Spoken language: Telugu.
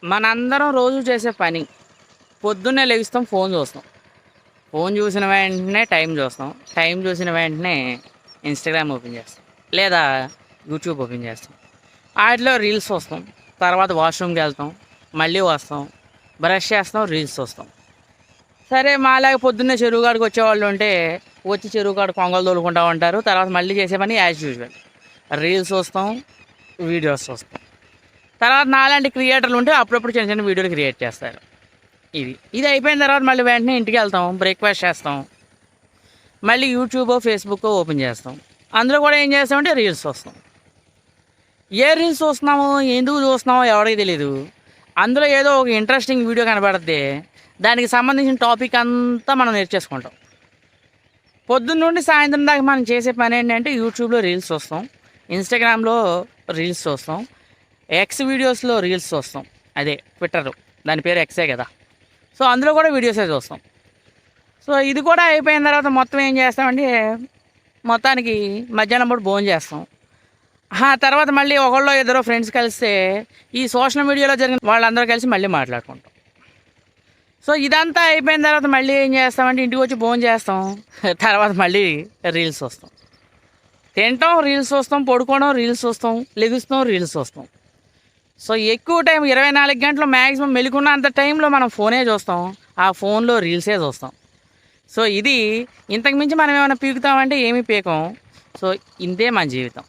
మనందరం రోజు చేసే పని పొద్దున్నే లెగుస్తాం, ఫోన్ చూస్తాం. ఫోన్ చూసిన వెంటనే టైం చూస్తాం. టైం చూసిన వెంటనే ఇన్స్టాగ్రామ్ ఓపెన్ చేస్తాం, లేదా యూట్యూబ్ ఓపెన్ చేస్తాం. వాటిలో రీల్స్ వస్తాం. తర్వాత వాష్రూమ్కి వెళ్తాం, మళ్ళీ వస్తాం, బ్రష్ చేస్తాం, రీల్స్ వస్తాం. సరే మాలాగా పొద్దున్నే చెరువు కాడికి వచ్చేవాళ్ళు ఉంటే వచ్చి చెరువు కాడ కొంగలు తోలుకుంటూ ఉంటారు. తర్వాత మళ్ళీ చేసే పని యాజ్ యూజువల్ రీల్స్ వస్తాం, వీడియోస్ వస్తాం. తర్వాత నాలాంటి క్రియేటర్లు ఉంటే అప్పుడప్పుడు చిన్న చిన్న వీడియోలు క్రియేట్ చేస్తారు. ఇది అయిపోయిన తర్వాత మళ్ళీ వెంటనే ఇంటికి వెళ్తాం, బ్రేక్ఫాస్ట్ చేస్తాం, మళ్ళీ యూట్యూబ్ ఫేస్బుక్ ఓపెన్ చేస్తాం. అందులో కూడా ఏం చేస్తామంటే రీల్స్ వస్తాం. ఏ రీల్స్ చూస్తున్నామో, ఎందుకు చూస్తున్నామో ఎవరికి తెలియదు. అందులో ఏదో ఒక ఇంట్రెస్టింగ్ వీడియో కనబడుద్ది, దానికి సంబంధించిన టాపిక్ అంతా మనం నేర్చేసుకుంటాం. పొద్దున్న నుండి సాయంత్రం దాకా మనం చేసే పని ఏంటంటే యూట్యూబ్లో రీల్స్ చూస్తాం, ఇన్స్టాగ్రామ్లో రీల్స్ చూస్తాం, ఎక్స్ వీడియోస్లో రీల్స్ చూస్తాం. అదే ట్విట్టర్, దాని పేరు ఎక్సే కదా. సో అందులో కూడా వీడియోసే చూస్తాం. సో ఇది కూడా అయిపోయిన తర్వాత మొత్తం ఏం చేస్తామంటే మొత్తానికి మధ్యాహ్నం పూట భోజనం చేస్తాం. ఆ తర్వాత మళ్ళీ ఒకళ్ళో ఇద్దరు ఫ్రెండ్స్ కలిస్తే ఈ సోషల్ మీడియాలో జరిగిన వాళ్ళందరూ కలిసి మళ్ళీ మాట్లాడుకుంటాం. సో ఇదంతా అయిపోయిన తర్వాత మళ్ళీ ఏం చేస్తామంటే ఇంటికి వచ్చి భోజనం చేస్తాం. తర్వాత మళ్ళీ రీల్స్ వస్తాం, తింటాం, రీల్స్ వస్తాం, పడుకోవడం, రీల్స్ వస్తాం, లెగుస్తాం, రీల్స్ వస్తాం. సో ఎక్కువ టైం 24 గంటలు మ్యాక్సిమం మెలుకున్నంత టైంలో మనం ఫోనే చూస్తాం, ఆ ఫోన్లో రీల్సే చూస్తాం. సో ఇది ఇంతకుమించి మనం ఏమైనా పీకుతామంటే ఏమీ పీకం. సో ఇంతే మన జీవితం.